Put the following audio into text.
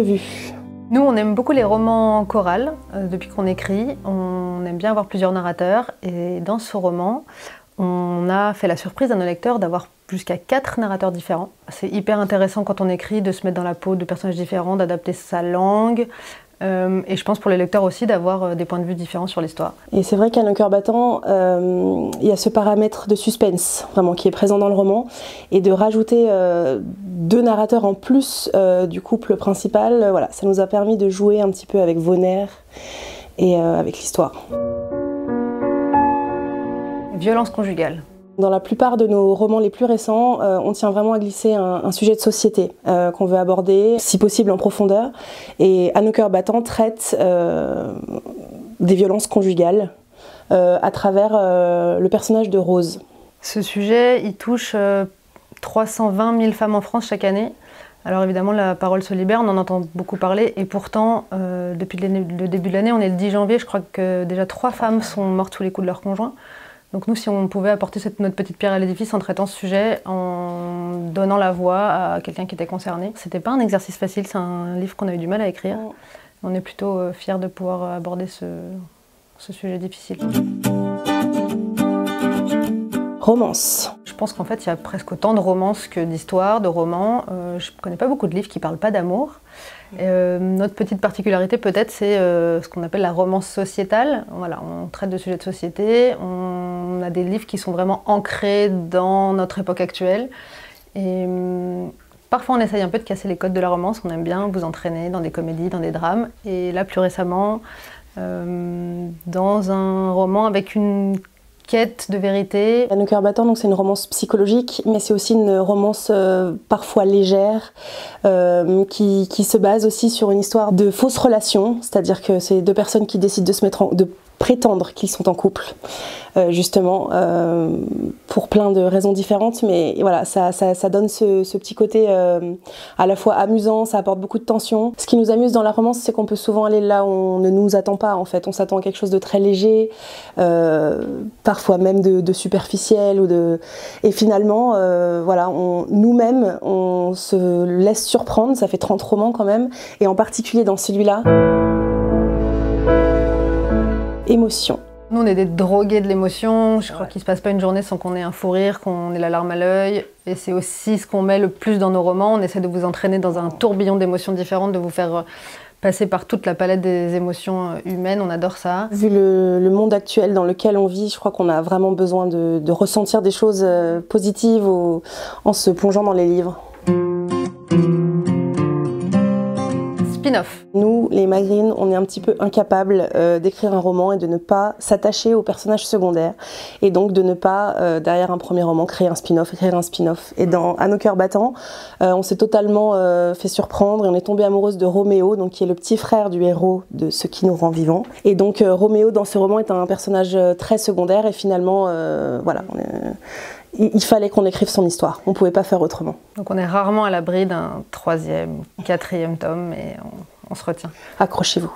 revue. Nous, on aime beaucoup les romans chorales. Depuis qu'on écrit, on aime bien avoir plusieurs narrateurs. Et dans ce roman, on a fait la surprise à nos lecteurs d'avoir jusqu'à 4 narrateurs différents. C'est hyper intéressant quand on écrit de se mettre dans la peau de personnages différents, d'adapter sa langue. Et je pense pour les lecteurs aussi d'avoir des points de vue différents sur l'histoire. Et c'est vrai qu'à nos cœurs battants, il y a ce paramètre de suspense vraiment qui est présent dans le roman, et de rajouter 2 narrateurs en plus du couple principal, voilà, ça nous a permis de jouer un petit peu avec vos nerfs et avec l'histoire. Violence conjugale. Dans la plupart de nos romans les plus récents, on tient vraiment à glisser un sujet de société qu'on veut aborder, si possible en profondeur. Et À nos cœurs battants traite des violences conjugales à travers le personnage de Rose. Ce sujet, il touche 320 000 femmes en France chaque année. Alors évidemment, la parole se libère, on en entend beaucoup parler, et pourtant, depuis le début de l'année, on est le 10 janvier, je crois que déjà 3 femmes sont mortes sous les coups de leur conjoint. Donc nous, si on pouvait apporter notre petite pierre à l'édifice en traitant ce sujet, en donnant la voix à quelqu'un qui était concerné. C'était pas un exercice facile, c'est un livre qu'on a eu du mal à écrire. On est plutôt fiers de pouvoir aborder ce sujet difficile. Romance. Je pense qu'en fait, il y a presque autant de romances que d'histoires, de romans. Je ne connais pas beaucoup de livres qui ne parlent pas d'amour. Notre petite particularité, peut-être, c'est ce qu'on appelle la romance sociétale. Voilà, on traite de sujets de société, on a des livres qui sont vraiment ancrés dans notre époque actuelle. Et parfois, on essaye un peu de casser les codes de la romance. On aime bien vous entraîner dans des comédies, dans des drames. Et là, plus récemment, dans un roman avec une quête de vérité. À nos cœurs battants, donc c'est une romance psychologique, mais c'est aussi une romance parfois légère, qui se base aussi sur une histoire de fausses relations, c'est-à-dire que c'est 2 personnes qui décident de prétendre qu'ils sont en couple, justement, pour plein de raisons différentes, mais voilà, ça donne ce petit côté à la fois amusant, ça apporte beaucoup de tension. Ce qui nous amuse dans la romance, c'est qu'on peut souvent aller là où on ne nous attend pas, en fait. On s'attend à quelque chose de très léger, parfois même de superficiel, et finalement, voilà, nous-mêmes, on se laisse surprendre. Ça fait 30 romans quand même, et en particulier dans celui-là. Émotion. Nous, on est des drogués de l'émotion. Je crois qu'il ne se passe pas une journée sans qu'on ait un fou rire, qu'on ait la larme à l'œil. Et c'est aussi ce qu'on met le plus dans nos romans. On essaie de vous entraîner dans un tourbillon d'émotions différentes, de vous faire passer par toute la palette des émotions humaines. On adore ça. Vu le monde actuel dans lequel on vit, je crois qu'on a vraiment besoin de ressentir des choses positives en se plongeant dans les livres. Spin-off. Nous, les Magrines, on est un petit peu incapables d'écrire un roman et de ne pas s'attacher aux personnages secondaires, et donc de ne pas, derrière un premier roman, créer un spin-off, écrire un spin-off. Et dans À nos cœurs battants, on s'est totalement fait surprendre, et on est tombé amoureuse de Roméo, donc qui est le petit frère du héros de Ce qui nous rend vivants. Et donc Roméo, dans ce roman, est un personnage très secondaire, et finalement, voilà, il fallait qu'on écrive son histoire, on ne pouvait pas faire autrement. Donc on est rarement à l'abri d'un 3e, 4e tome, et on se retient. Accrochez-vous.